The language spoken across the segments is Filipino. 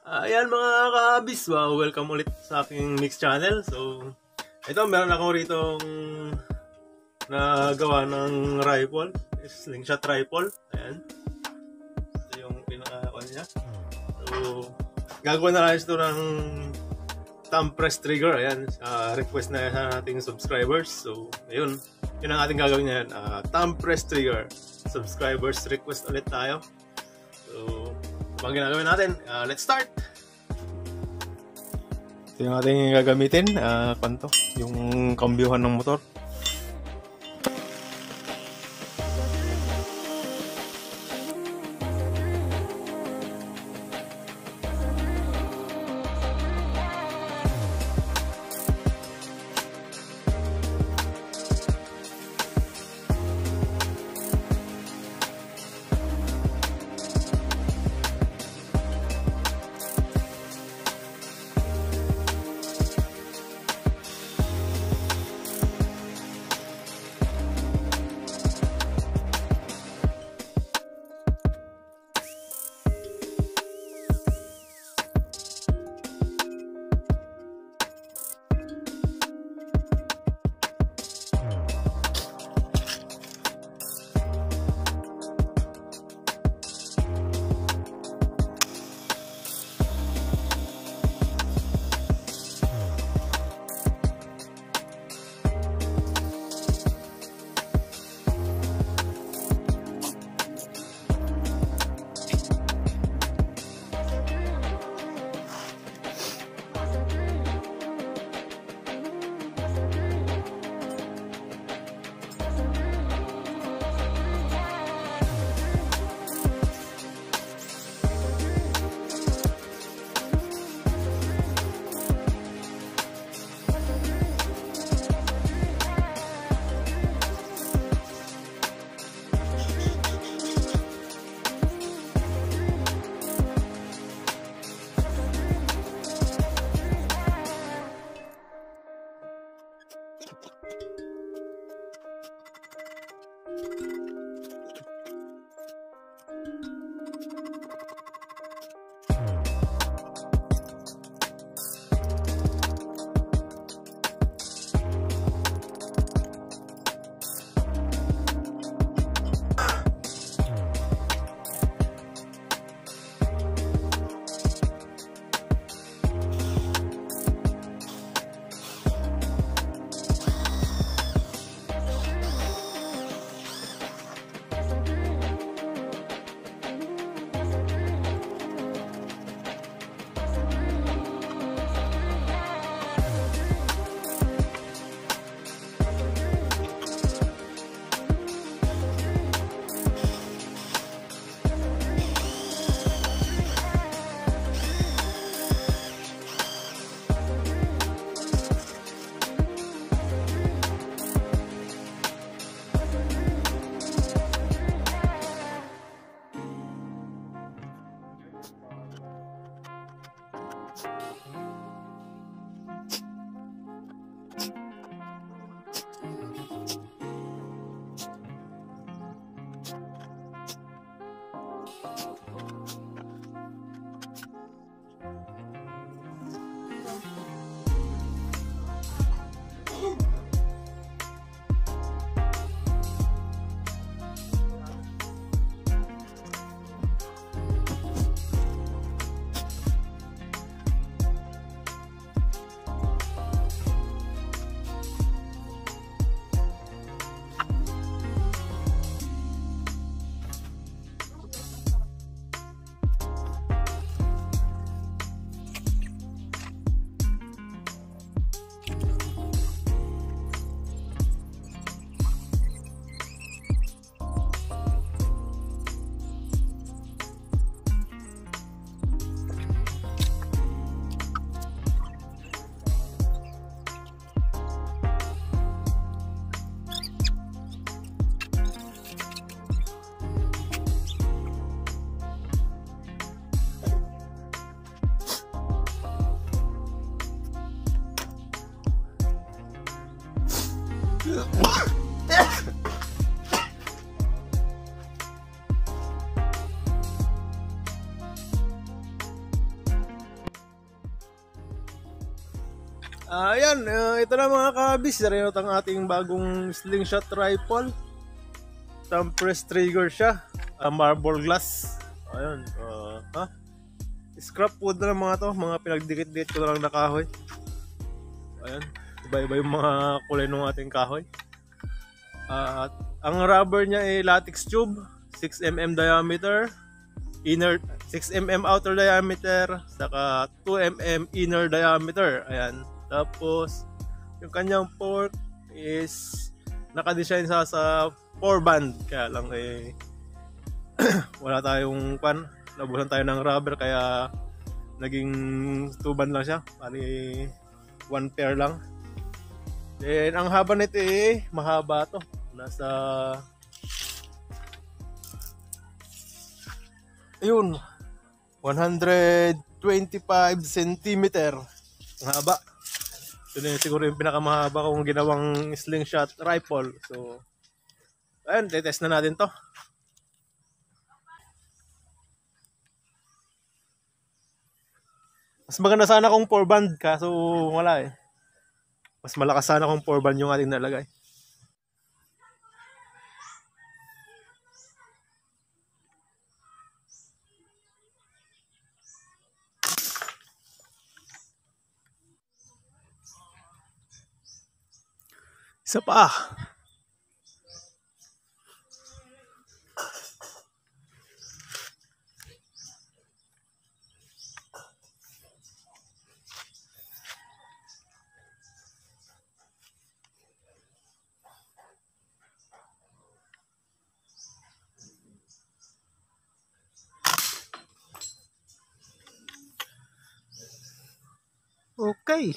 Ayan mga kahabis, welcome ulit sa aking mix channel. So, ito meron ako ritong nagawa ng rifle, slingshot rifle. Ayan. Ito yung pinaka-on niya. So, gagawa na lang ito ng thumb press trigger. Ayan, request na sa ating subscribers. So, ayun, yun ang ating gagawin ngayon. Thumb press trigger. Subscribers request ulit tayo. So, ang ginagawin natin, let's start! Ito yung ating gagamitin, yung kambyuhan ng motor. Ayan, ito na mga kabis. Rinot ang ating bagong slingshot rifle. Thumb press trigger siya. Marble glass. Ayan. Scrap wood na mga to. Mga pinagdikit-dikit ko na lang na kahoy. Ayan. Iba-iba yung mga kulay ng ating kahoy. At ang rubber niya ay latex tube. 6mm diameter. Inner 6mm outer diameter. Saka 2mm inner diameter. Ayan. Tapos yung kanyang fork is naka-design sa 4-band. Kaya lang wala tayong nabuhan tayo ng rubber kaya naging 2-band lang siya. Pali 1 pair lang. Then ang haba nito mahaba to. Nasa ayun 125 cm ang haba. Ito na siguro yung pinakamahaba kong ginawang slingshot rifle. So ayun, test na natin to. Mas maganda sana kung 4-band kaso wala eh. Mas malakas sana kung 4-band yung ating nalagay. Isa pa. Okay.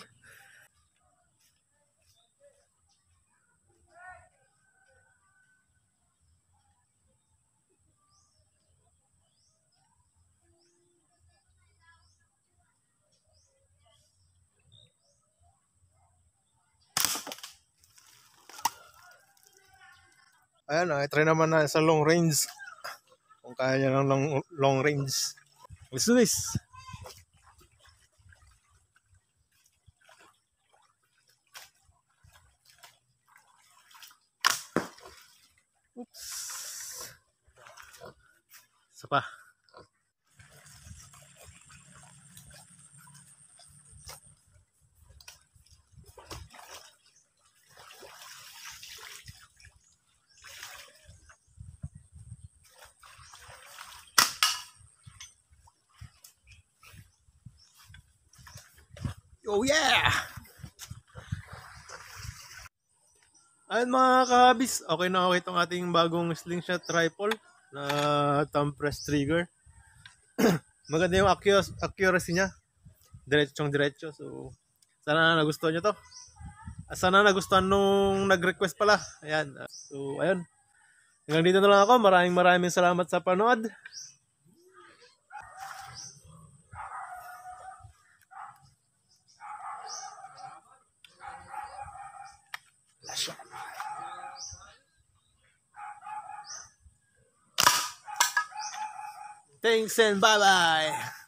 Ayan, try naman na sa long range. Kung kaya niya ng long range. Let's do this. Oops. Isa pa. Oh yeah! Ayun mga kabis, okay na okay itong ating bagong slingshot rifle na thumb press trigger. Maganda yung accuracy niya. Diretso. So, sana nagustuhan nyo to. Sana nagustuhan nung nag-request pala. Ayan. So, ayun. Hanggang dito na lang ako. Maraming salamat sa panood. Thanks and bye-bye.